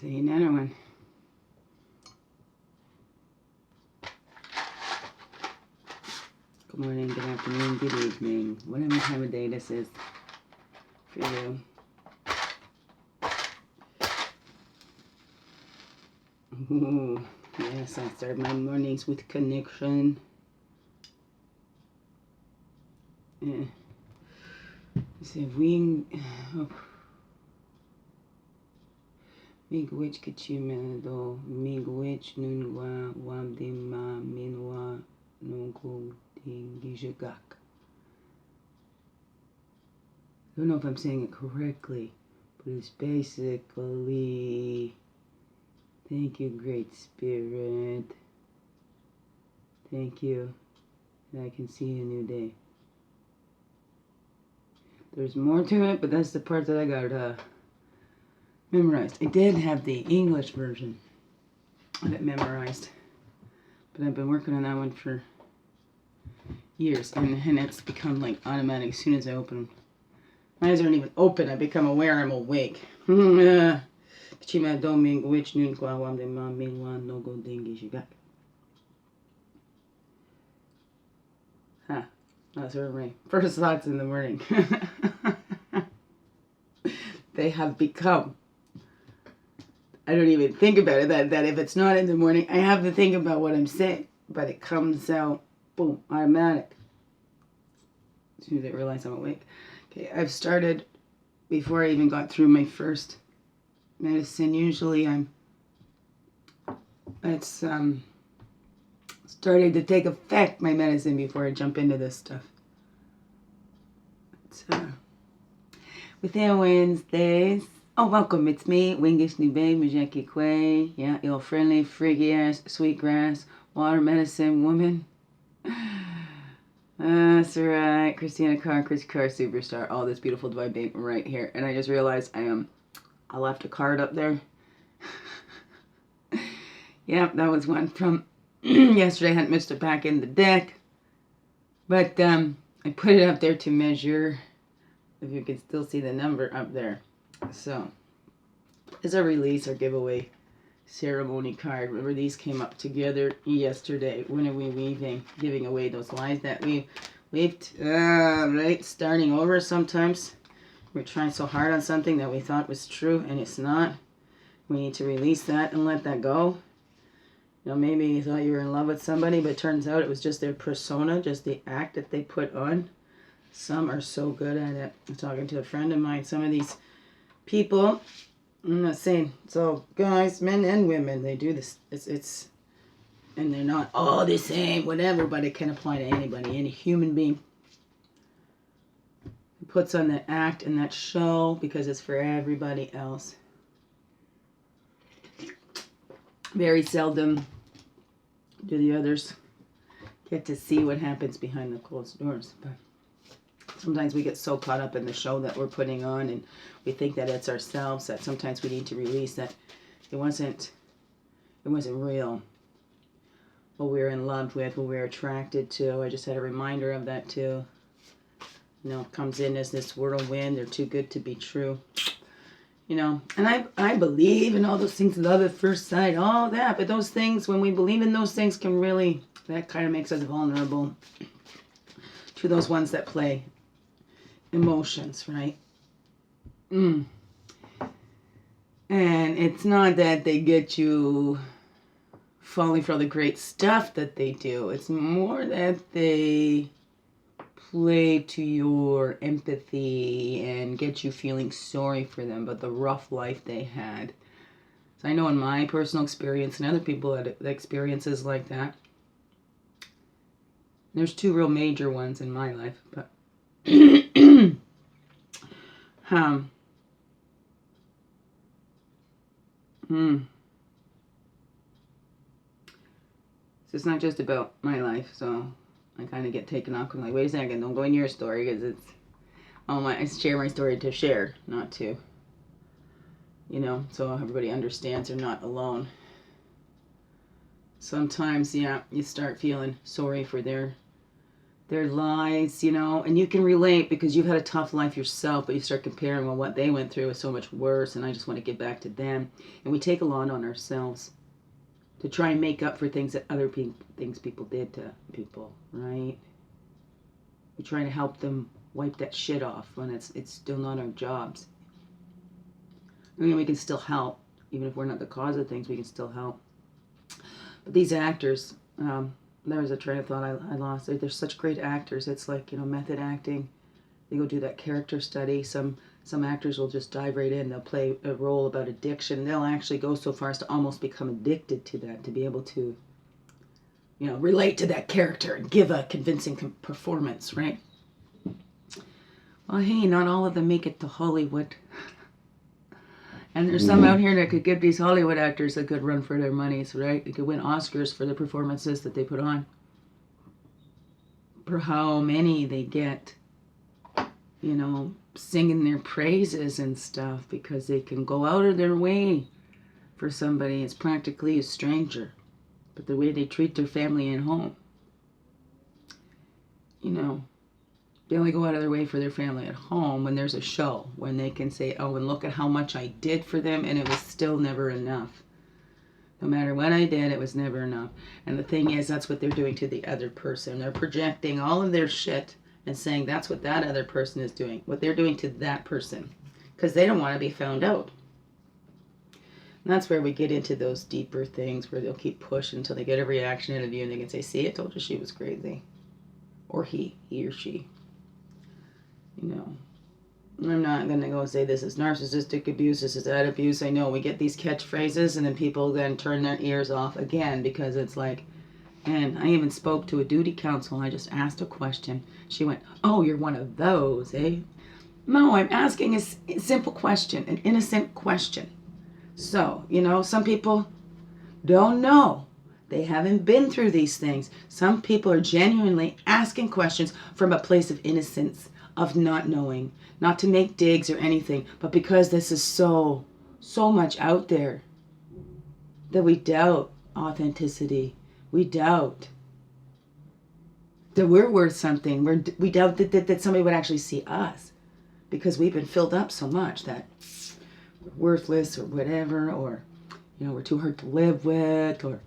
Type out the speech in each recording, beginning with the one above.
See another one. Good morning, good afternoon, good evening, whatever time of day this is for you. Ooh, yes, I start my mornings with connection. Yeah. See, wing. Oh. Miigwech kachimelo, miigwech nunwa, wamdima, minwa, nungu, dingijagak. I don't know if I'm saying it correctly, but it's basically, thank you, Great Spirit. Thank you, and I can see a new day. There's more to it, but that's the part that I got memorized. I did have the English version of it memorized, but I've been working on that one for years, and it's become like automatic as soon as I open them. My eyes aren't even open. I become aware I'm awake. Huh, those are my first thoughts in the morning. They have become, I don't even think about it, that if it's not in the morning, I have to think about what I'm saying, but it comes out, boom, automatic. As soon as I realize I'm awake. Okay, I've started, before I even got through my first medicine, usually it's starting to take effect, my medicine, before I jump into this stuff. Within Wednesdays, oh, welcome, it's me, Wingish Nube, Mujeki Kwe, yeah, your friendly, freaky ass, sweetgrass, water medicine woman. That's right, Christina Carr, Chris Carr, superstar, all this beautiful divine being right here. And I just realized I left a card up there. Yep, that was one from yesterday. I hadn't missed it back in the deck. But I put it up there to measure, if you can still see the number up there. So, it's a release or giveaway ceremony card. Remember, these came up together yesterday. When are we weaving? Giving away those lies that we weaved, right? Starting over sometimes. We're trying so hard on something that we thought was true and it's not. We need to release that and let that go. You know, maybe you thought you were in love with somebody, but it turns out it was just their persona, just the act that they put on. Some are so good at it. I'm talking to a friend of mine. Some of these people, I'm not saying, so guys, men and women, they do this. It's and they're not all the same, whatever, but it can apply to anybody, any human being. It puts on that act and that show because it's for everybody else. Very seldom do the others get to see what happens behind the closed doors. But sometimes we get so caught up in the show that we're putting on and we think that it's ourselves, that sometimes we need to release that it wasn't real. What we were in love with, what we were attracted to. I just had a reminder of that too. You know, comes in as this whirlwind. They're too good to be true. You know, and I believe in all those things, love at first sight, all that. But those things, when we believe in those things, can really, that kind of makes us vulnerable to those ones that play emotions, right? And it's not that they get you falling for all the great stuff that they do. It's more that they play to your empathy and get you feeling sorry for them, but the rough life they had. So I know in my personal experience and other people had experiences like that. There's two real major ones in my life, but So it's not just about my life, so I kind of get taken off. I'm like, wait a second, don't go in your story, because it's I share my story to share, not to, you know, so everybody understands they're not alone. Sometimes, yeah, you start feeling sorry for their their lies, and you can relate because you've had a tough life yourself, but you start comparing, well, what they went through is so much worse, and I just want to get back to them. And we take a lot on ourselves to try and make up for things that things people did to people, right? We try to help them wipe that shit off when it's still not our jobs. I mean, we can still help, even if we're not the cause of things. We can still help. But these actors, there was a train of thought I lost. They're such great actors. It's like, method acting. They go do that character study. Some actors will just dive right in. They'll play a role about addiction. They'll actually go so far as to almost become addicted to that, to be able to, relate to that character and give a convincing performance, right? Well, hey, not all of them make it to Hollywood. And there's some out here that could give these Hollywood actors a good run for their monies, right? They could win Oscars for the performances that they put on. For how many they get, singing their praises and stuff, because they can go out of their way for somebody. It's practically a stranger. But the way they treat their family at home, they only go out of their way for their family at home when there's a show, when they can say, oh, and look at how much I did for them, and it was still never enough. No matter what I did, it was never enough. And the thing is, that's what they're doing to the other person. They're projecting all of their shit and saying that's what that other person is doing, what they're doing to that person, because they don't want to be found out. And that's where we get into those deeper things where they'll keep pushing until they get a reaction out of you, and they can say, see, I told you she was crazy. Or he or she. I'm not going to go say this is narcissistic abuse, this is that abuse. I know we get these catchphrases, and then people then turn their ears off again, because it's like, and I even spoke to a duty counsel. I just asked a question. She went, oh, you're one of those, eh? No, I'm asking a simple question, an innocent question. So, some people don't know. They haven't been through these things. Some people are genuinely asking questions from a place of innocence, of not knowing, not to make digs or anything, but because this is so much out there that we doubt authenticity. We doubt that we're worth something. We doubt that somebody would actually see us, because we've been filled up so much that we're worthless or whatever, or, we're too hard to live with, or,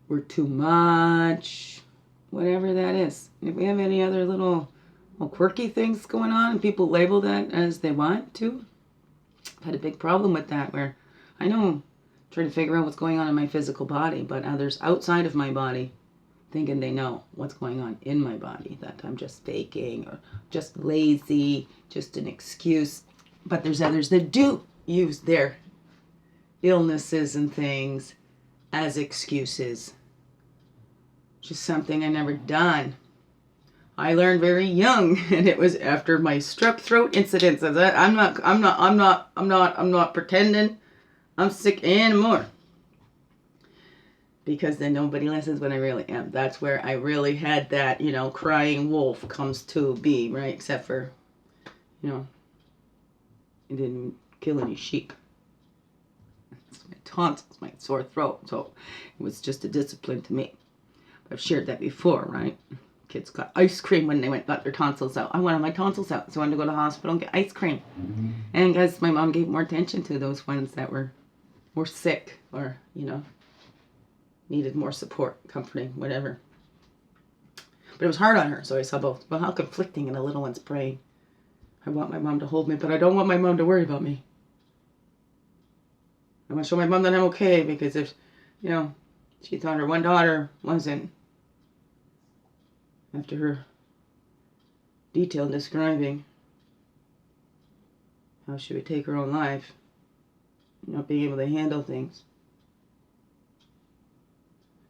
we're too much. Whatever that is. If we have any other little quirky things going on and people label that as they want to, I've had a big problem with that, where I know I'm trying to figure out what's going on in my physical body, but others outside of my body thinking they know what's going on in my body, that I'm just faking or just lazy, just an excuse. But there's others that do use their illnesses and things as excuses. Just something I never done. I learned very young, and it was after my strep throat incidents. I'm not pretending I'm sick anymore. Because then nobody listens when I really am. That's where I really had that, crying wolf comes to be, right? Except for, it didn't kill any sheep. It's my tonsils, my sore throat. So it was just a discipline to me. I've shared that before, right? Kids got ice cream when they got their tonsils out. I wanted my tonsils out, so I wanted to go to the hospital and get ice cream. Mm-hmm. And because my mom gave more attention to those ones that were more sick or, needed more support, comforting, whatever. But it was hard on her, so I saw both. Well, how conflicting in a little one's brain. I want my mom to hold me, but I don't want my mom to worry about me. I want to show my mom that I'm okay, because if, she thought her one daughter wasn't, after her detailed describing how she would take her own life, not being able to handle things.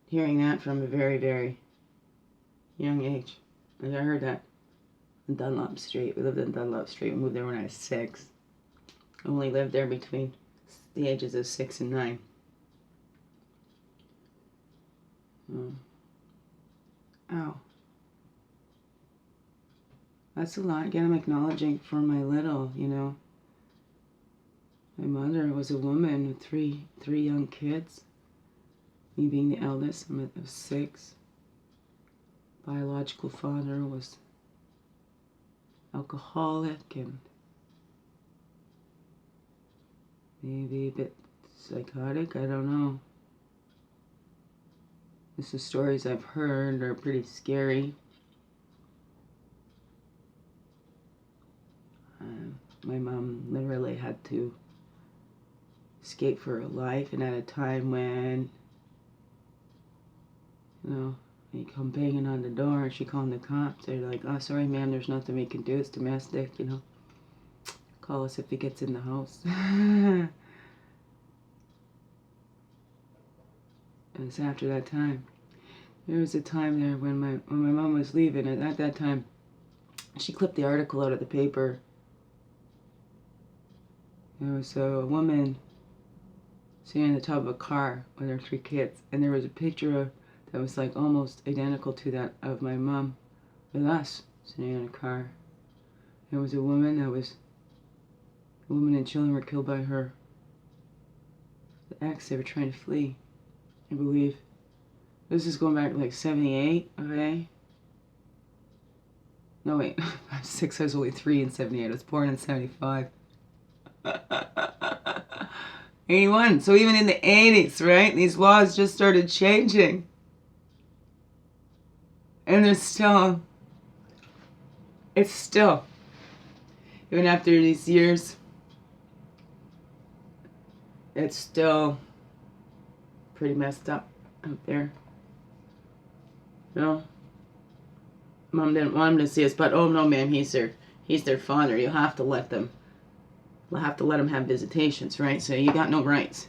Hearing that from a very, very young age. And I heard that in Dunlop Street. We lived in Dunlop Street. We moved there when I was 6. I only lived there between the ages of 6 and 9. Ow. That's a lot. Again, I'm acknowledging for my little, My mother was a woman with three young kids. Me being the eldest, I'm of 6. biological father was alcoholic and maybe a bit psychotic. I don't know. The stories I've heard are pretty scary. My mom literally had to escape for her life, and at a time when, they come banging on the door and she called the cops. They're like, "Oh, sorry, ma'am, there's nothing we can do. It's domestic, Call us if he gets in the house." And it's after that time. There was a time there when my mom was leaving, and at that time, she clipped the article out of the paper. There was a woman sitting in the top of a car with her 3 kids, and there was a picture that was like almost identical to that of my mom with us sitting in a car. There was a woman and children were killed by her. The ex, they were trying to flee, I believe. This is going back like 78, okay? No, wait, I'm 6, I was only 3 in 78. I was born in 75. 81. So even in the 80s, right? These laws just started changing. And it's still, even after these years, it's still pretty messed up out there. Mom didn't want him to see us, but oh no, ma'am, he's their father. You'll have to let them. We'll have to let them have visitations, right? So you got no rights.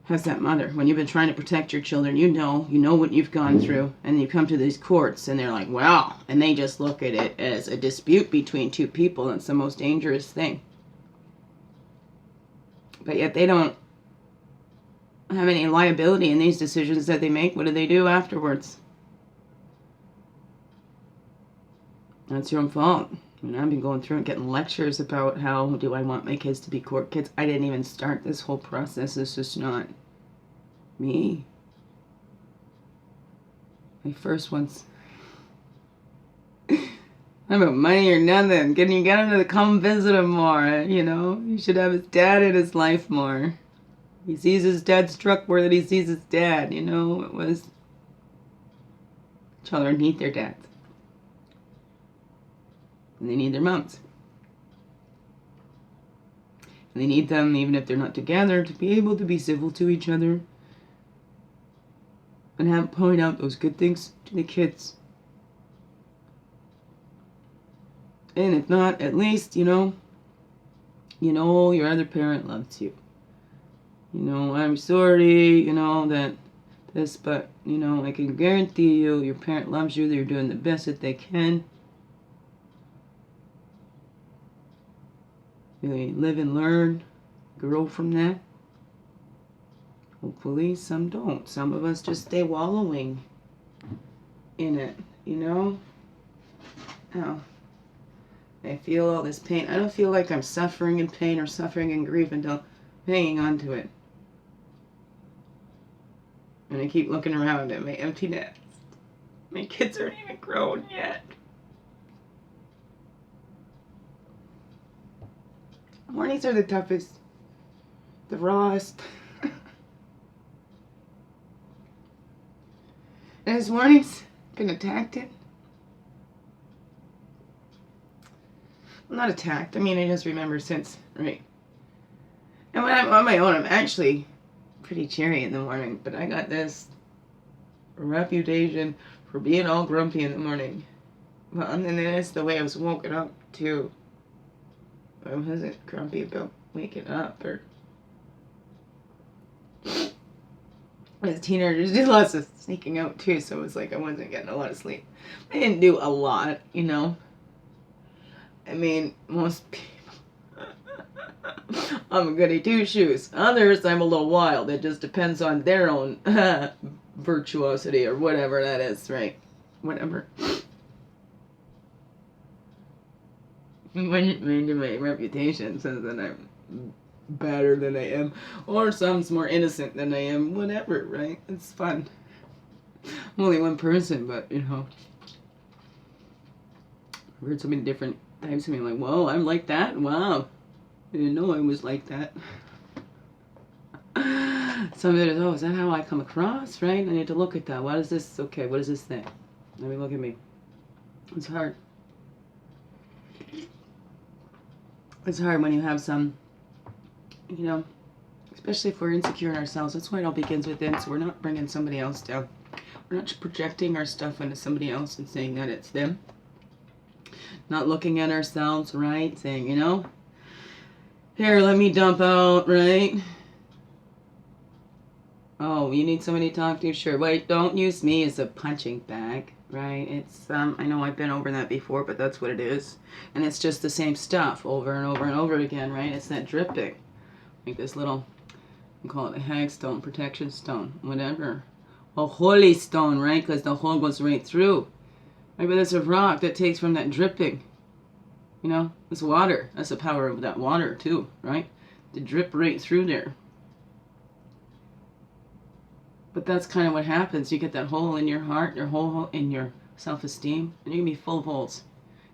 How's that mother? When you've been trying to protect your children, you know what you've gone through, and you come to these courts, and they're like, wow, and they just look at it as a dispute between 2 people, and it's the most dangerous thing. But yet they don't have any liability in these decisions that they make. What do they do afterwards? That's your own fault. I mean, I've been going through and getting lectures about how do I want my kids to be court kids. I didn't even start this whole process. This is not me. My first one's about money or nothing. Can you get him to come visit him more? You should have his dad in his life more. He sees his dad's truck more than he sees his dad. It was children need their dads. And they need their moms. And they need them, even if they're not together, to be able to be civil to each other. And point out those good things to the kids. And if not, at least, your other parent loves you. I'm sorry, that this, but, I can guarantee you, your parent loves you. They're doing the best that they can. They live and learn, grow from that. Hopefully, some don't. Some of us just stay wallowing in it, Oh, I feel all this pain. I don't feel like I'm suffering in pain or suffering in grief until I'm hanging on to it. And I keep looking around at my empty nest. My kids aren't even grown yet. Mornings are the toughest, the rawest. And his mornings been attacked it. I'm not attacked. I just remember since, right? And when I'm on my own, I'm actually pretty cheery in the morning. But I got this reputation for being all grumpy in the morning. Well, and then it's the way I was woken up, too. I wasn't grumpy about waking up or... As teenagers did lots of sneaking out too, so it was like I wasn't getting a lot of sleep. I didn't do a lot, most people... I'm a goody two-shoes. Others, I'm a little wild. It just depends on their own virtuosity or whatever that is, right? Whatever. My reputation says that I'm better than I am, or some's more innocent than I am, whatever, right? It's fun. I'm only one person, but you know, I've heard so many different types of me. Like, whoa, I'm like that. Wow, I didn't know I was like that. Some of it is, oh, is that how I come across? Right? I need to look at that. What is this? Okay, what is this thing? Let me look at me. It's hard. It's hard when you have some, you know, especially if we're insecure in ourselves. That's why it all begins within. So we're not bringing somebody else down. We're not projecting our stuff onto somebody else and saying that it's them. Not looking at ourselves, right? Saying, you know, here, let me dump out, right? Oh, you need somebody to talk to? Sure. Wait, don't use me as a punching bag, right? It's, I know I've been over that before, but that's what it is. And it's just the same stuff over and over and over again, right? It's that dripping. Like this little, we call it a hagstone, protection stone, whatever. A holy stone, right? Because the hole goes right through. Maybe that's a rock that takes from that dripping. You know, it's water. That's the power of that water too, right? To drip right through there. But that's kind of what happens. You get that hole in your heart, your hole in your self-esteem, and you can be full of holes.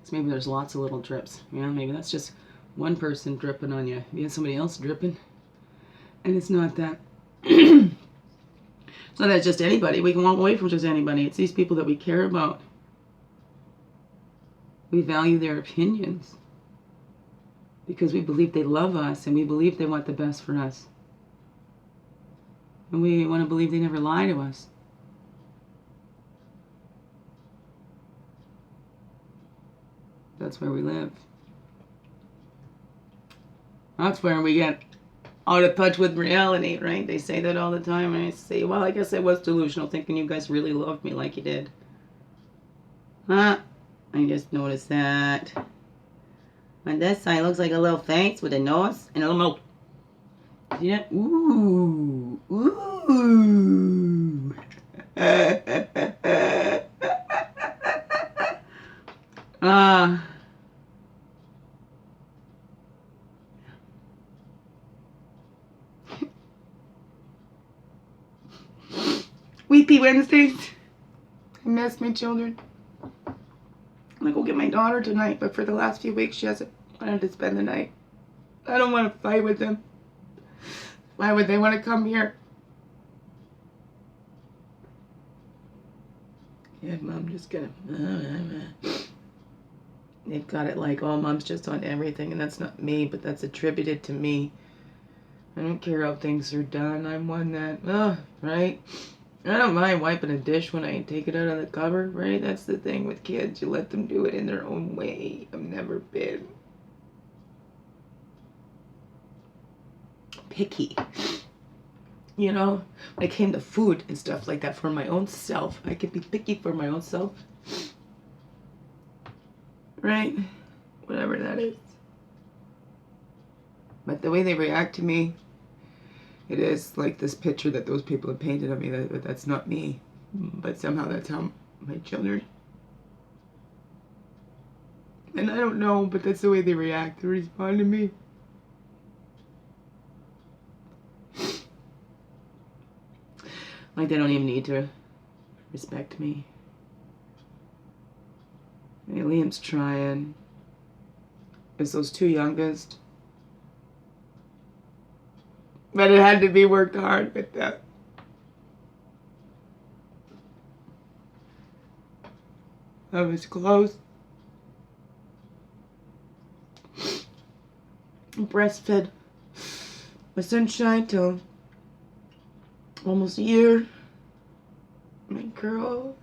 So maybe there's lots of little drips. You know, maybe that's just one person dripping on you. You have somebody else dripping, and it's not that. It's not that just anybody. We can walk away from just anybody. It's these people that we care about. We value their opinions because we believe they love us and we believe they want the best for us. And we want to believe they never lie to us. That's where we live. That's where we get out of touch with reality, right? They say that all the time. And I say, well, I guess I was delusional, thinking you guys really loved me like you did. Huh? I just noticed that. On this side, looks like a little face with a nose and a little mouth. See that? Ooh. Ooh. Weepy Wednesdays. I miss my children. I'm gonna go get my daughter tonight, but for the last few weeks she hasn't wanted to spend the night. I don't want to fight with them. Why would they want to come here? Yeah, Mom just gonna... They've got it like, oh, Mom's just on everything, and that's not me, but that's attributed to me. I don't care how things are done. I'm one that, right? I don't mind wiping a dish when I take it out of the cupboard, right? That's the thing with kids. You let them do it in their own way. I've never been picky. You know, when it came to food and stuff like that for my own self, I could be picky for my own self. Right? Whatever that is. But the way they react to me, it is like this picture that those people have painted of me, that's not me. But somehow that's how my children. And I don't know, but that's the way they react, they respond to me. Like they don't even need to respect me. Hey, Liam's trying. It's those two youngest. But it had to be worked hard with that. I was close. Breastfed my sunshine till almost a year. My girl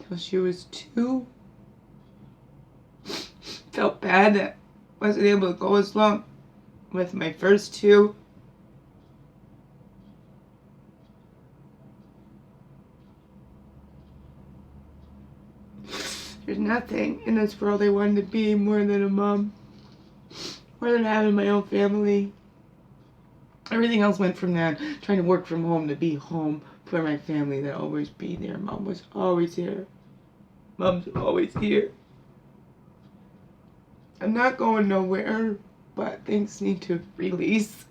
till she was 2. Felt bad that I wasn't able to go as long with my first 2. There's nothing in this world I wanted to be more than a mom. More than having my own family. Everything else went from that. Trying to work from home to be home for my family. They'd always be there. Mom was always here. Mom's always here. I'm not going nowhere, but things need to release.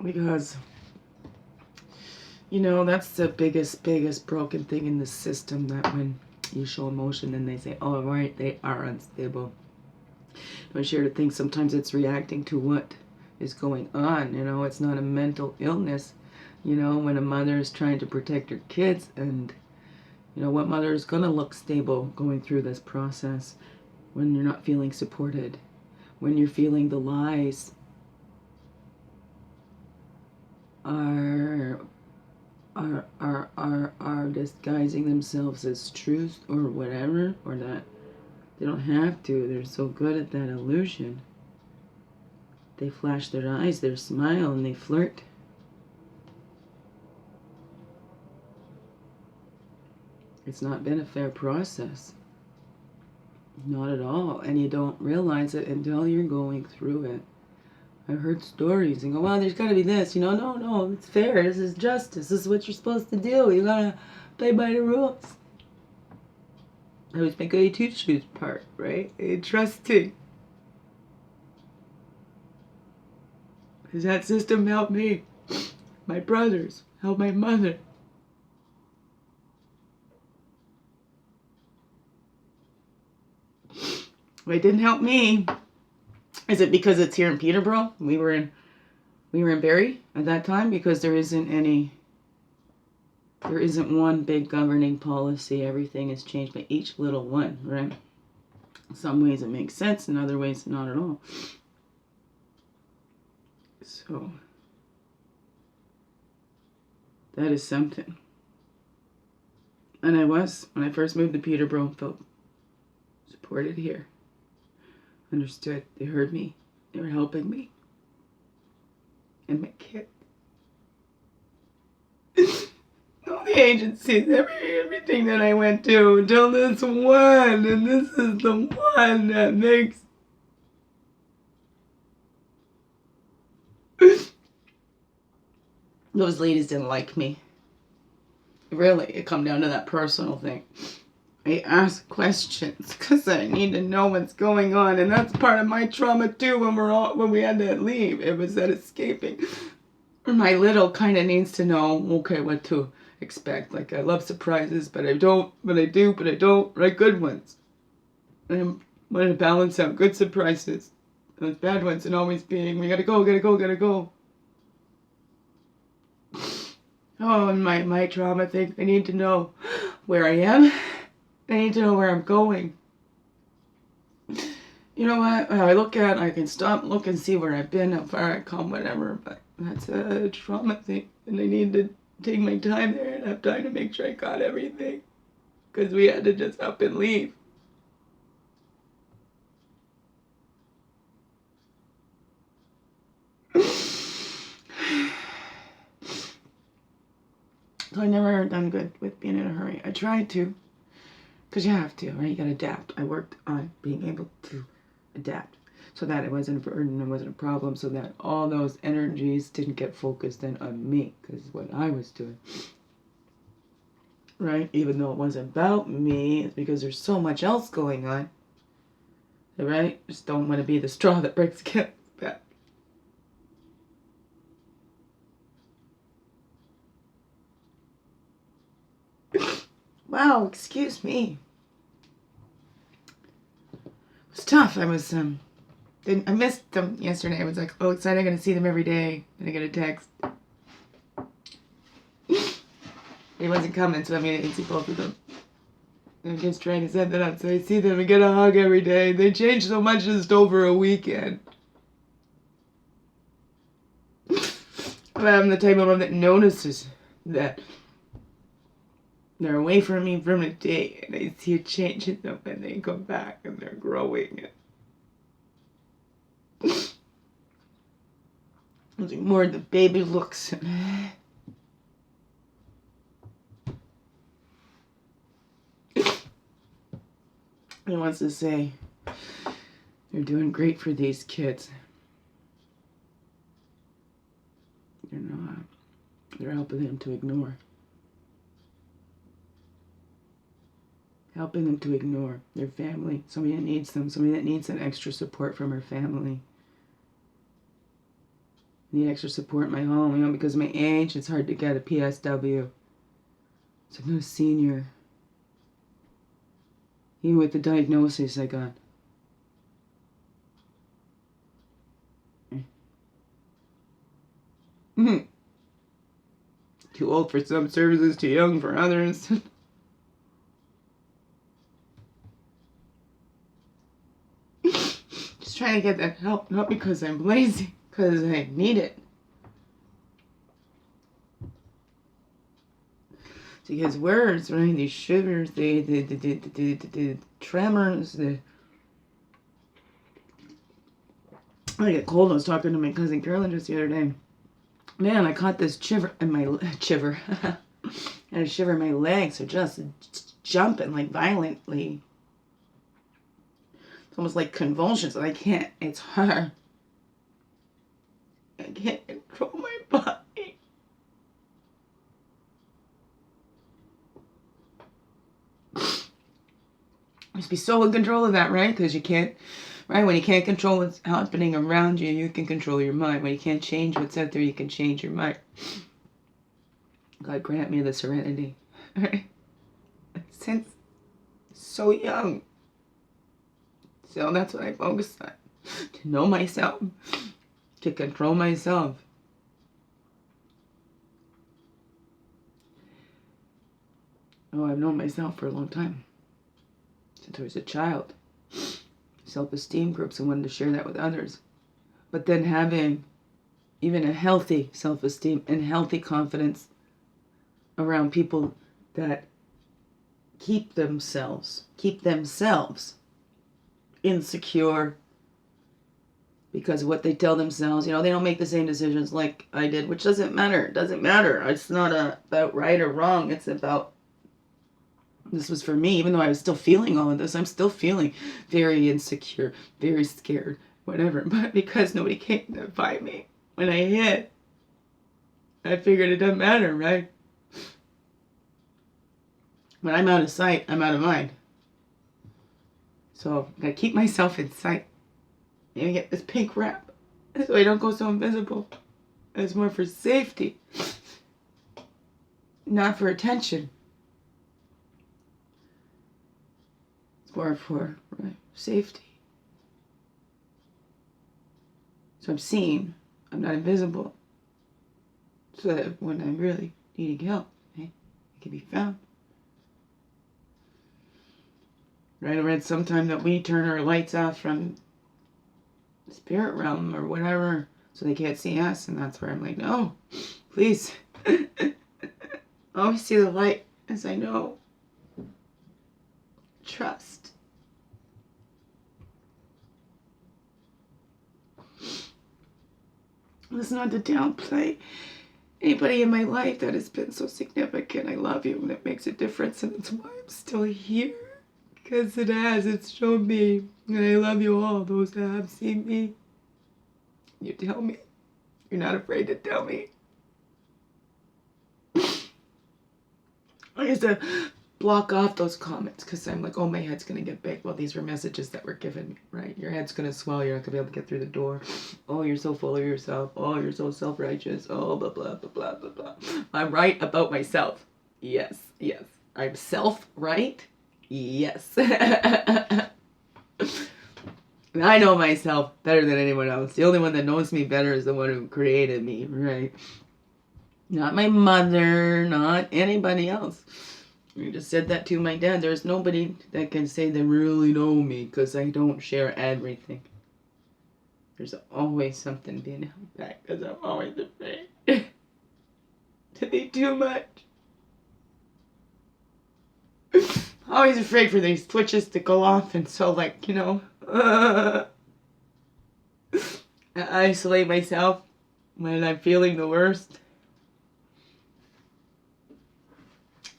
Because, you know, that's the biggest broken thing in the system, that when you show emotion and they say, oh, right, they are unstable. I share to think sometimes it's reacting to what is going on. You know, it's not a mental illness. You know, when a mother is trying to protect her kids, and, you know, what mother is going to look stable going through this process when you're not feeling supported, when you're feeling the lies are disguising themselves as truth or whatever, or that they don't have to. They're so good at that illusion. They flash their eyes, they smile, and they flirt. It's not been a fair process. Not at all. And you don't realize it until you're going through it. I've heard stories and go, well, there's got to be this. You know, no, it's fair. This is justice. This is what you're supposed to do. You got to play by the rules. I was my goody two-shoes part, right? Trusting. Because that system helped me. My brothers helped my mother. It didn't help me. Is it because it's here in Peterborough? We were in Barrie at that time, because there isn't one big governing policy. Everything is changed by each little one, right? In some ways it makes sense, in other ways not at all. So that is something. And when I first moved to Peterborough, felt supported here. Understood. They heard me. They were helping me. And my kid. All the agencies, everything that I went to, until this one. And this is the one that makes... Those ladies didn't like me. Really, it come down to that personal thing. I ask questions because I need to know what's going on, and that's part of my trauma too. When we had to leave, it was that escaping. My little kind of needs to know, okay, what to expect. Like, I love surprises, but I don't. But I do, but I don't. Right, good ones. And I'm wanting to balance out good surprises, those bad ones, and always being, we gotta go. Oh, and my trauma thing. I need to know where I am. I need to know where I'm going. You know what? I can stop, look, and see where I've been, how far I've come, whatever. But that's a trauma thing. And I need to take my time there and have time to make sure I got everything. Because we had to just up and leave. So I never done good with being in a hurry. I tried to. Because you have to, right? You gotta adapt. I worked on being able to adapt so that it wasn't a burden, it wasn't a problem, so that all those energies didn't get focused in on me, because what I was doing, right? Even though it wasn't about me, it's because there's so much else going on, right? Just don't want to be the straw that breaks the camel's back. Wow, excuse me. It was tough. I missed them yesterday. I was like, oh, excited, I'm going to see them every day. Then I get a text. He wasn't coming, so I didn't see both of them. I'm just trying to set that up so I see them and get a hug every day. They changed so much just over a weekend. I'm the type of one that notices that they're away from me from a day, and I see a change in them, and they come back and they're growing. More the baby looks. He wants to say, you're doing great for these kids. You're not. You're helping them to ignore. Helping them to ignore their family, somebody that needs them, somebody that needs that extra support from her family. need extra support in my home, you know, because of my age, it's hard to get a PSW. So I'm not a senior. Even with the diagnosis I got. Too old for some services, too young for others. Just trying to get that help, not because I'm lazy, because I need it. Because words, right? These shivers, the tremors, I get cold. I was talking to my cousin Carolyn just the other day. Man, I caught this shiver in my shiver. And a shiver in my legs are just jumping like violently. It's almost like convulsions. I can't. It's hard. I can't control my body. Must be so in control of that, right? Because you can't, right? When you can't control what's happening around you, you can control your mind. When you can't change what's out there, you can change your mind. God grant me the serenity, right? Since so young. So that's what I focus on. To know myself. To control myself. Oh, I've known myself for a long time. Since I was a child. Self-esteem groups and wanted to share that with others. But then having even a healthy self-esteem and healthy confidence around people that keep themselves insecure because of what they tell themselves. You know, they don't make the same decisions like I did, which doesn't matter. It doesn't matter. It's not about right or wrong. It's about, this was for me, even though I was still feeling all of this, I'm still feeling very insecure, very scared, whatever. But because nobody came to find me when I hit, I figured it doesn't matter, right? When I'm out of sight, I'm out of mind. So I gotta keep myself in sight. Maybe get this pink wrap so I don't go so invisible. It's more for safety, not for attention. It's more for safety. So I'm seen. I'm not invisible. So that when I'm really needing help, I can be found. Right, I read sometime that we turn our lights off from the spirit realm or whatever so they can't see us, and that's where I'm like, no, please. Always see the light as I know. Trust. It's not to downplay anybody in my life that has been so significant. I love you and it makes a difference, and that's why I'm still here. Because it has, it's shown me. And I love you all, those that have seen me. You tell me. You're not afraid to tell me. I used to block off those comments because I'm like, oh, my head's going to get big. Well, these were messages that were given me, right? Your head's going to swell. You're not going to be able to get through the door. Oh, you're so full of yourself. Oh, you're so self-righteous. Oh, blah, blah, blah, blah, blah, blah. I'm right about myself. Yes, yes. I'm self-right. Yes. I know myself better than anyone else. The only one that knows me better is the one who created me, right? Not my mother, not anybody else. I just said that to my dad. There's nobody that can say they really know me because I don't share everything. There's always something being held back because I'm always afraid to be too much. Always afraid for these twitches to go off, and so, like, you know, I isolate myself when I'm feeling the worst.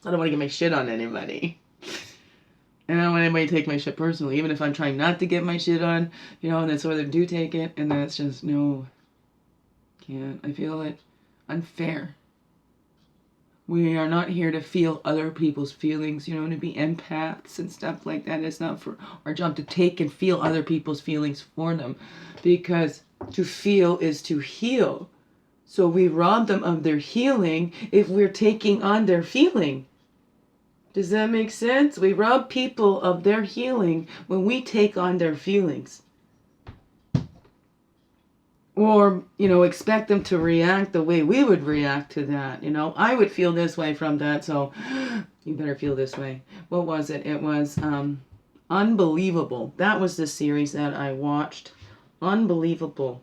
I don't want to get my shit on anybody. And I don't want anybody to take my shit personally, even if I'm trying not to get my shit on, you know, and then some of them do take it, and that's just, no, can't. I feel it unfair. We are not here to feel other people's feelings, you know, to be empaths and stuff like that. It's not for our job to take and feel other people's feelings for them, because to feel is to heal. So we rob them of their healing if we're taking on their feeling. Does that make sense? We rob people of their healing when we take on their feelings. Or, expect them to react the way we would react to that. I would feel this way from that, so you better feel this way. What was it? It was Unbelievable. That was the series that I watched. Unbelievable.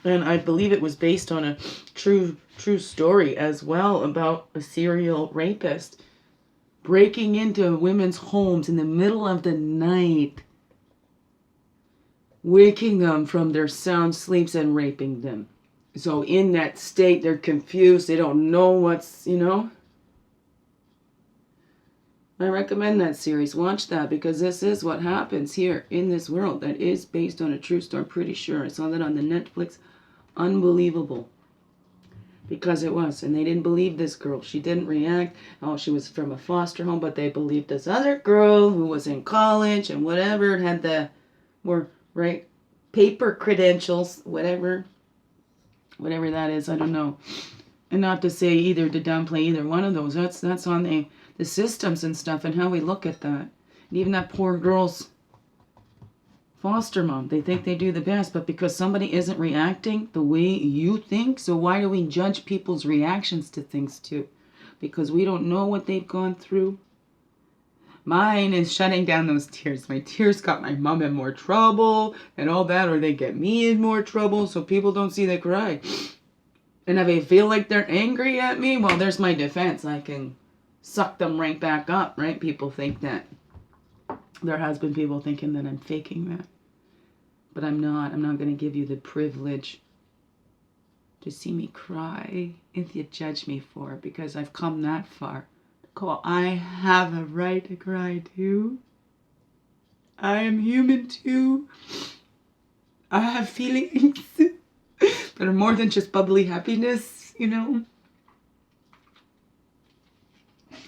And I believe it was based on a true story as well about a serial rapist breaking into women's homes in the middle of the night, waking them from their sound sleeps and raping them. So in that state, they're confused. They don't know what's, I recommend that series. Watch that, because this is what happens here in this world that is based on a true story. I'm pretty sure. I saw that on the Netflix. Unbelievable. Because it was. And they didn't believe this girl. She didn't react. Oh, she was from a foster home, but they believed this other girl who was in college and whatever, had the more right paper credentials, whatever that is, I don't know. And not to say either to downplay either one of those. That's on the systems and stuff and how we look at that. And even that poor girl's foster mom, they think they do the best, but because somebody isn't reacting the way you think, so why do we judge people's reactions to things too? Because we don't know what they've gone through. Mine is shutting down those tears. My tears got my mom in more trouble and all that, or they get me in more trouble, so people don't see they cry. And if they feel like they're angry at me, well, there's my defense. I can suck them right back up, right? People think that. There has been people thinking that I'm faking that. But I'm not. I'm not going to give you the privilege to see me cry if you judge me for it, because I've come that far. Cool. I have a right to cry too. I am human too. I have feelings that are more than just bubbly happiness, I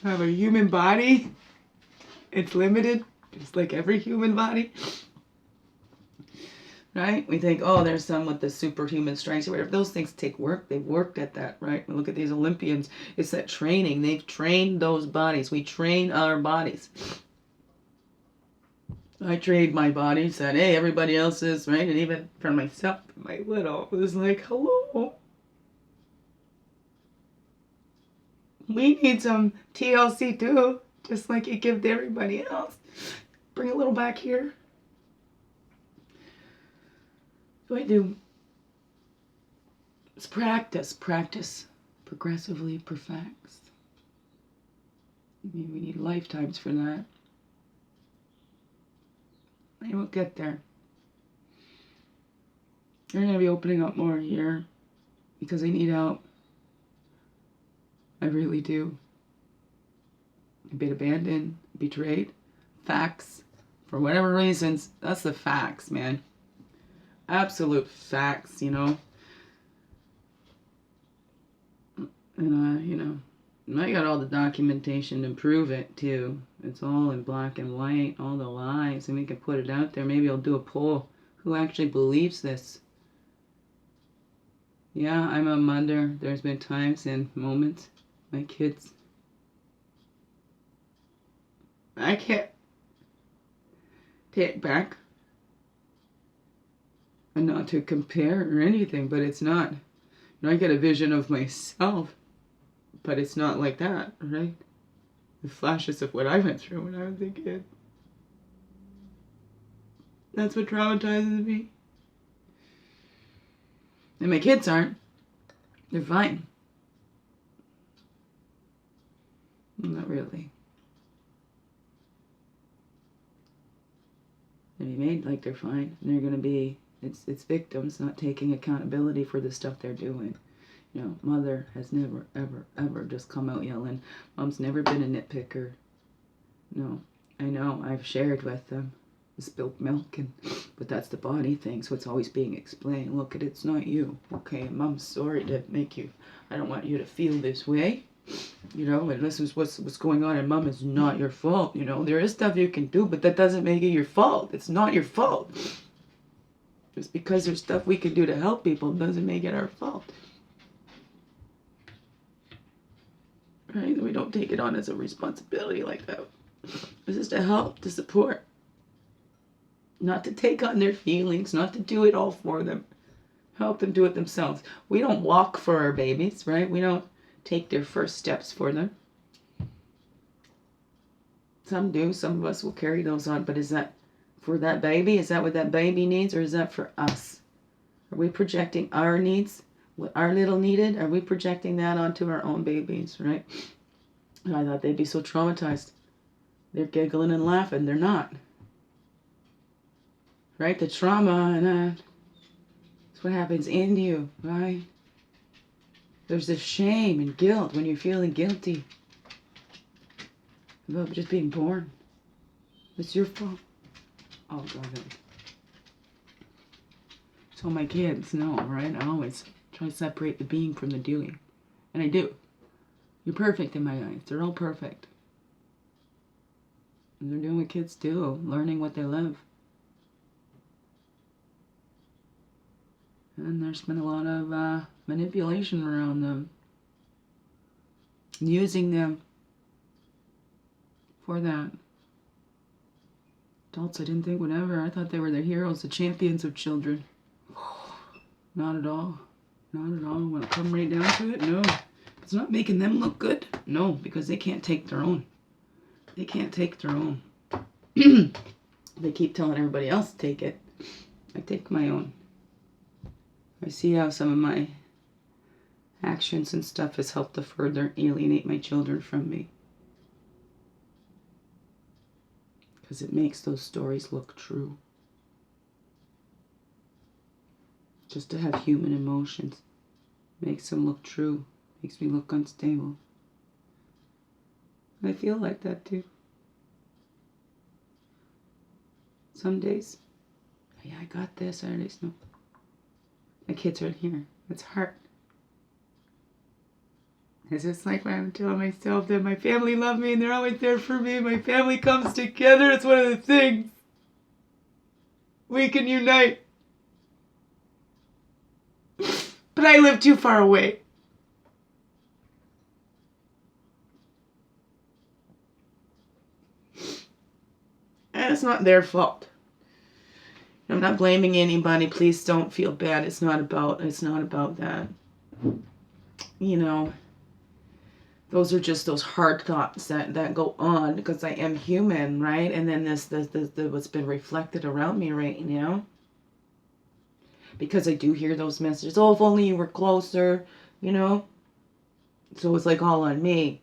have a human body. It's limited, just like every human body. Right? We think, oh, there's some with the superhuman strength or whatever. Those things take work. They've worked at that, right? We look at these Olympians. It's that training. They've trained those bodies. We train our bodies. I trained my body, said, hey, everybody else is, right? And even for myself, my little, it was like, hello. We need some TLC too, just like you give to everybody else. Bring a little back here. What I do is practice. Progressively perfects. I mean, we need lifetimes for that. I will get there. They're going to be opening up more here because I need help. I really do. I've been abandoned, betrayed. Facts. For whatever reasons, that's the facts, man. Absolute facts, And, I got all the documentation to prove it, too. It's all in black and white, all the lies, and we can put it out there. Maybe I'll do a poll. Who actually believes this? Yeah, I'm a mother. There's been times and moments. My kids. I can't take back. And not to compare or anything, but it's not. I get a vision of myself, but it's not like that, right? The flashes of what I went through when I was a kid. That's what traumatizes me. And my kids aren't. They're fine. Not really. They'll be made like they're fine. And they're going to be, it's victims not taking accountability for the stuff they're doing. Mother has never, ever, ever just come out yelling. Mom's never been a nitpicker. No, I know. I've shared with them. Spilled milk, but that's the body thing, so it's always being explained. Look, it's not you. Okay, Mom's sorry to make you. I don't want you to feel this way. And this is what's going on, and Mom, is not your fault. There is stuff you can do, but that doesn't make it your fault. It's not your fault. Just because there's stuff we can do to help people doesn't make it our fault. right? We don't take it on as a responsibility like that. This is to help, to support. Not to take on their feelings, not to do it all for them. Help them do it themselves. We don't walk for our babies, right? We don't take their first steps for them. Some do. Some of us will carry those on. But is that for that baby? Is that what that baby needs? Or is that for us? Are we projecting our needs? What our little needed? Are we projecting that onto our own babies, right? And I thought they'd be so traumatized. They're giggling and laughing. They're not. Right? The trauma and that's what happens in you, right? There's this shame and guilt when you're feeling guilty about just being born. It's your fault. Oh, God. So my kids know, right? I always try to separate the being from the doing. And I do. You're perfect in my eyes. They're all perfect. And they're doing what kids do, learning what they love. And there's been a lot of manipulation around them. Using them for that. Adults I didn't think would ever. I thought they were the heroes, the champions of children. Not at all. Not at all. When it comes right down to it, no. It's not making them look good. No, because they can't take their own. They can't take their own. They keep telling everybody else to take it. I take my own. I see how some of my actions and stuff has helped to further alienate my children from me. Because it makes those stories look true. Just to have human emotions makes them look true. Makes me look unstable. I feel like that too. Some days, yeah, I got this. Other days, no. My kids are here. It's hard. It's just like when I'm telling myself that my family love me and they're always there for me. My family comes together. It's one of the things. We can unite. But I live too far away. And it's not their fault. I'm not blaming anybody. Please don't feel bad. It's not about that. You know, those are just those hard thoughts that go on because I am human, right? And then this what's been reflected around me right now. Because I do hear those messages. Oh, if only you were closer, you know. So it's like all on me.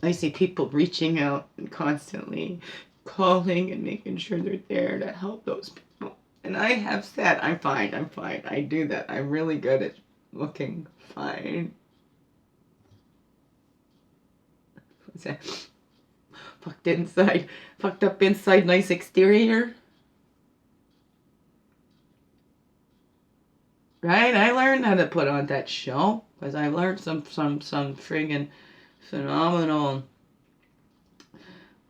I see people reaching out and constantly calling and making sure they're there to help those people. And I have said, I'm fine. I do that. I'm really good at looking fine. What's that? Fucked up inside, nice exterior. Right? I learned how to put on that show because I learned some friggin' phenomenal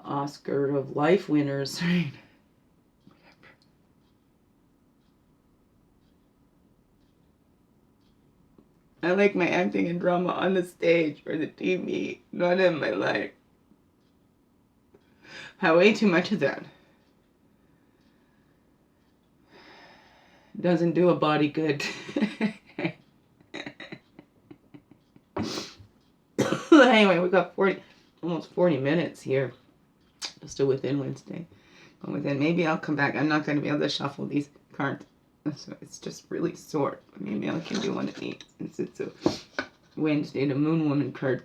Oscar of Life winners, right? I like my acting and drama on the stage or the TV, not in my life. I have way too much of that. Doesn't do a body good. Anyway, we got almost 40 minutes here. Still within Wednesday. Maybe I'll come back. I'm not going to be able to shuffle these cards. So it's just really sore. Maybe I can do one at 8 since it's a Wednesday, the Moon Woman card.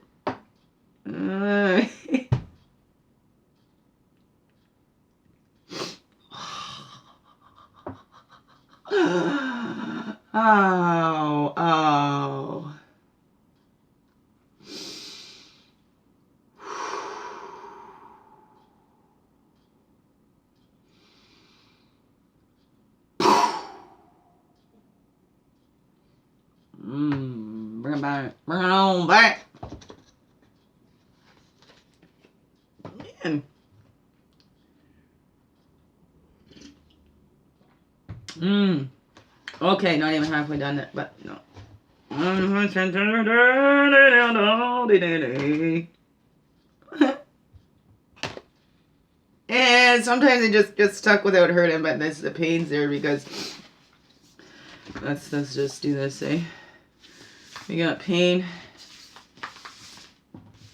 Ow. Bring it back. Bring it on back. Man. Okay, not even halfway done it, but no. And sometimes it just gets stuck without hurting, but the pain's there because let's just do this, eh? We got pain.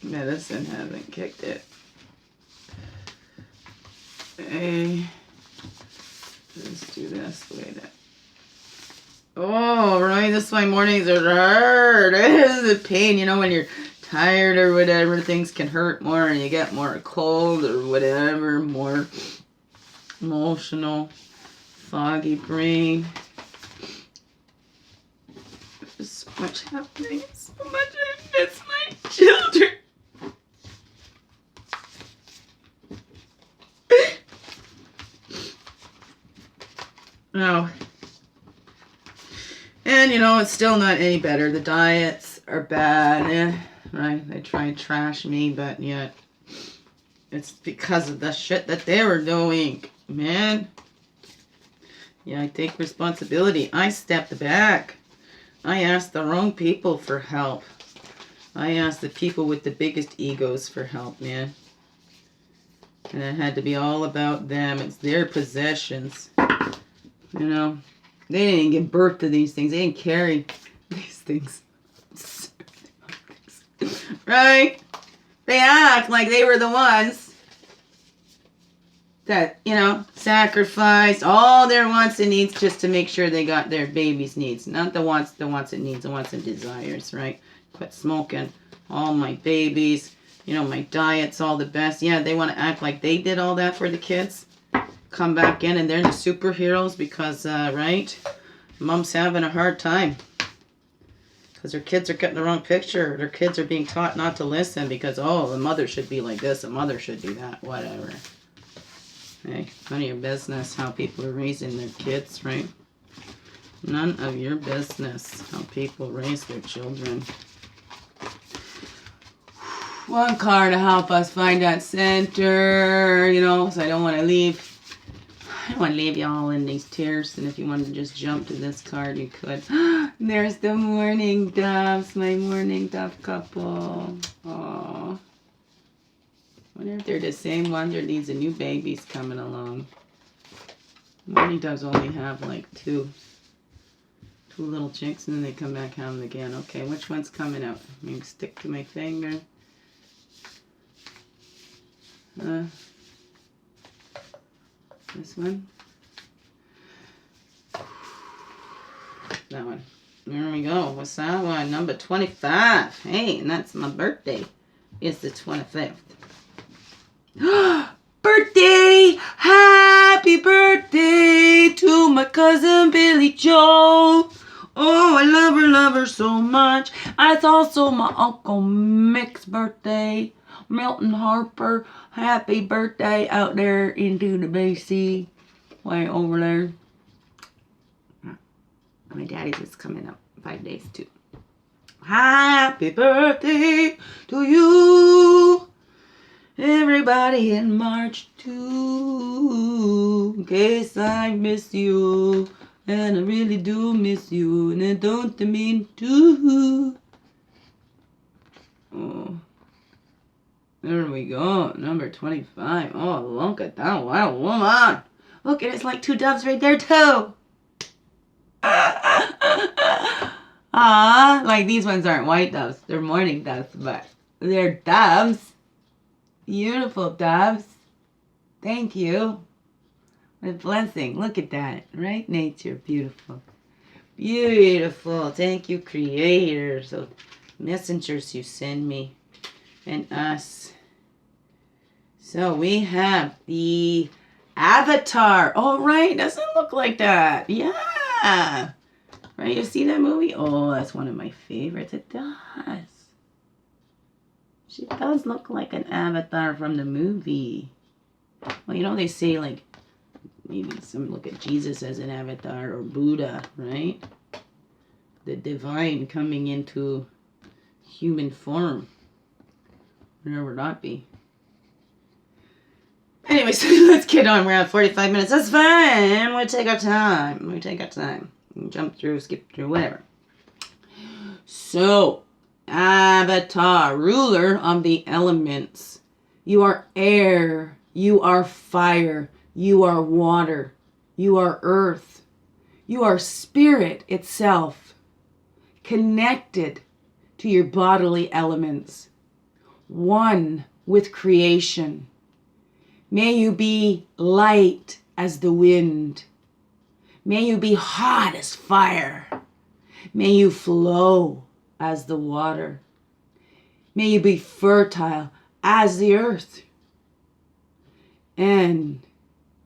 Medicine hasn't kicked it. Okay. Let's do this. Wait. Oh, right. This is why mornings are hard. This is the pain. You know, when you're tired or whatever, things can hurt more and you get more cold or whatever, more emotional, foggy brain. There's so much happening. So much. I miss my children. Oh. And, you know, it's still not any better. The diets are bad. Right? They try and trash me, but yet it's because of the shit that they were doing. Man. Yeah, I take responsibility. I stepped back. I asked the wrong people for help. I asked the people with the biggest egos for help, man. And it had to be all about them. It's their possessions. You know, they didn't give birth to these things. They didn't carry these things. Right? They act like they were the ones that, you know, sacrificed all their wants and needs just to make sure they got their baby's needs. Not the wants and needs, the wants and desires, right? Quit smoking. All my babies, you know, my diet's all the best. Yeah, they want to act like they did all that for the kids. Come back in and they're the superheroes because, right? Mom's having a hard time. Because their kids are getting the wrong picture. Their kids are being taught not to listen because, oh, the mother should be like this, the mother should do that, whatever. Hey, none of your business how people are raising their kids, right? None of your business how people raise their children. One car to help us find that center, you know, so I don't want to leave. I don't want to leave you all in these tears, and if you wanted to just jump to this card, you could. There's the morning doves, my morning dove couple. Aww. I wonder if they're the same ones or these are new babies coming along. Morning doves only have like two little chicks, and then they come back home again. Okay, which one's coming out? Maybe stick to my finger. This one. That one. There we go. What's that one? Number 25. Hey, and that's my birthday. It's the 25th. Birthday! Happy birthday to my cousin Billy Joe. Oh, I love her so much. It's also my Uncle Mick's birthday. Milton Harper, happy birthday out there into the BC. Way over there. My daddy's is coming up 5 days too. Happy birthday to you. Everybody in March too. In case I miss you. And I really do miss you. And I don't mean to. Oh. There we go. Number 25. Oh, look at that wild woman. Look, it's like two doves right there too. Ah, like these ones aren't white doves. They're morning doves, but they're doves. Beautiful doves. Thank you. A blessing. Look at that. Right? Nature. Beautiful. Beautiful. Thank you, Creator. So, messengers you send me and us. So, we have the Avatar. Oh, right. Doesn't look like that. Yeah. Right? You see that movie? Oh, that's one of my favorites. It does. She does look like an avatar from the movie. Well, you know, they say, like, maybe some look at Jesus as an avatar or Buddha, right? The divine coming into human form. Whatever that be. Anyway, so let's get on. We're at 45 minutes. That's fine. We take our time. We can jump through, skip through, whatever. So, Avatar, ruler of the elements. You are air. You are fire. You are water. You are earth. You are spirit itself, connected to your bodily elements, one with creation. May you be light as the wind. May you be hot as fire. May you flow as the water. May you be fertile as the earth. And,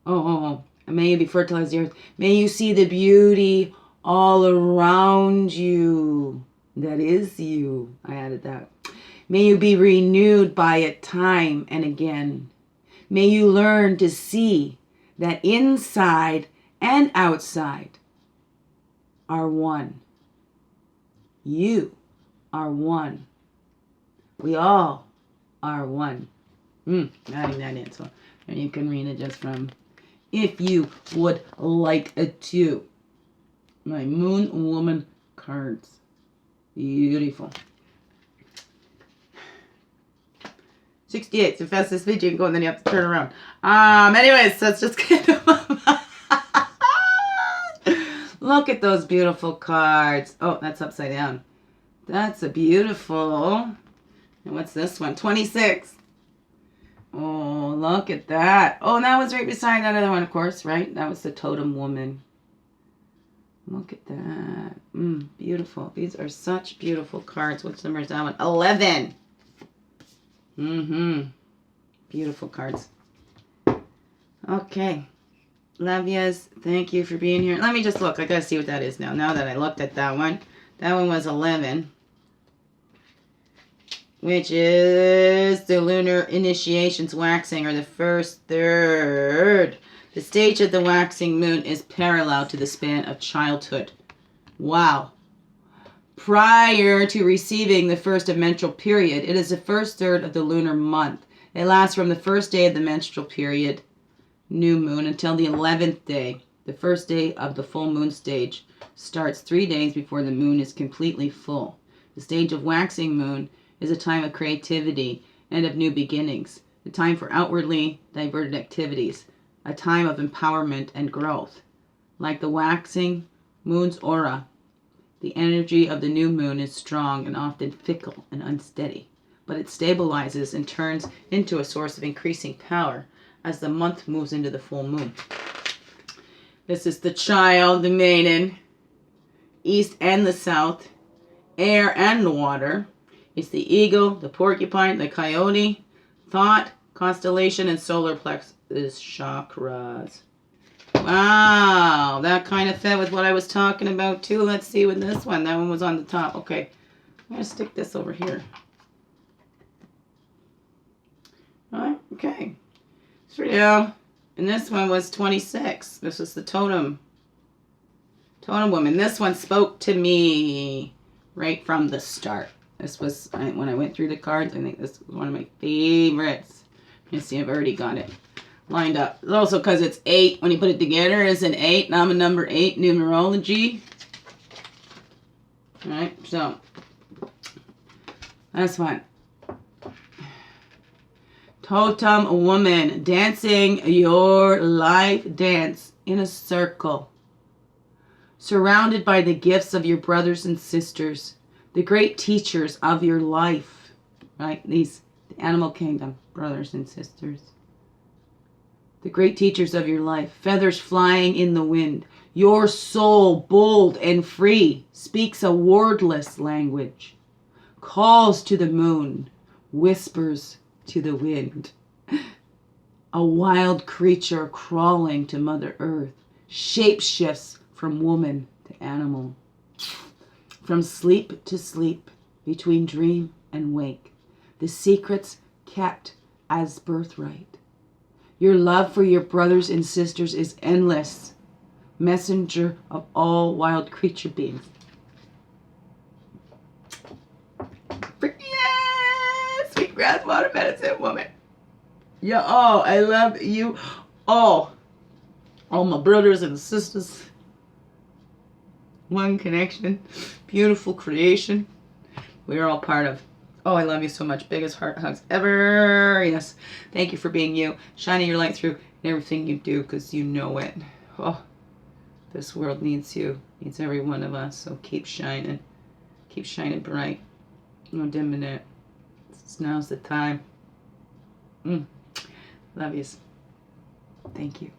may you be fertile as the earth. May you see the beauty all around you. That is you. I added that. May you be renewed by it time and again. May you learn to see that inside and outside are one. You are one. We all are one. Adding that in. So, and you can read it just from, if you would like to. My Moon Woman cards. Beautiful. 68. So fast this video can go, and then you have to turn around. Anyways, so it's just kind of look at those beautiful cards. Oh, that's upside down. That's a beautiful. And what's this one? 26. Oh, look at that. Oh, that was right beside that other one, of course, right? That was the Totem Woman. Look at that. Beautiful. These are such beautiful cards. Which number is that one? 11. Beautiful cards. Okay. Love yous. Thank you for being here. Let me just look. I gotta see what that is now. Now that I looked at that one. That one was 11. Which is the lunar initiation's waxing, or the first third. The stage of the waxing moon is parallel to the span of childhood. Wow. Prior to receiving the first of menstrual period, it is the first third of the lunar month. It lasts from the first day of the menstrual period, new moon, until the 11th day. The first day of the full moon stage starts 3 days before the moon is completely full. The stage of waxing moon is a time of creativity and of new beginnings, a time for outwardly diverted activities, a time of empowerment and growth. Like the waxing moon's aura, the energy of the new moon is strong and often fickle and unsteady, but it stabilizes and turns into a source of increasing power as the month moves into the full moon. This is the child, the maiden, east and the south, air and the water. It's the eagle, the porcupine, the coyote, thought, constellation, and solar plexus chakras. Wow, that kind of fit with what I was talking about too. Let's see with this one. That one was on the top. Okay, I'm going to stick this over here. All right, okay. So yeah, and this one was 26. This is the Totem Woman. This one spoke to me right from the start. This was, when I went through the cards, I think this was one of my favorites. You see, I've already got it lined up. It's also because it's 8. When you put it together, it's an 8. And I'm a number 8 numerology. Alright, so that's one. Totem Woman, dancing your life dance in a circle. Surrounded by the gifts of your brothers and sisters, the great teachers of your life, right? These, the animal kingdom, brothers and sisters. The great teachers of your life, feathers flying in the wind. Your soul, bold and free, speaks a wordless language, calls to the moon, whispers to the wind. A wild creature crawling to Mother Earth, shapeshifts from woman to animal. From sleep to sleep, between dream and wake, the secrets kept as birthright. Your love for your brothers and sisters is endless, messenger of all wild creature beings. Yes! Sweet grass water medicine woman. Yeah, oh, I love you all. All my brothers and sisters. One connection. Beautiful creation. we're all part of. Oh, I love you so much. Biggest heart hugs ever. Yes. Thank you for being you. Shining your light through in everything you do, because you know it. Oh, this world needs you. Needs every one of us. So keep shining. Keep shining bright. No dimming it. Now's the time. Love yous. Thank you.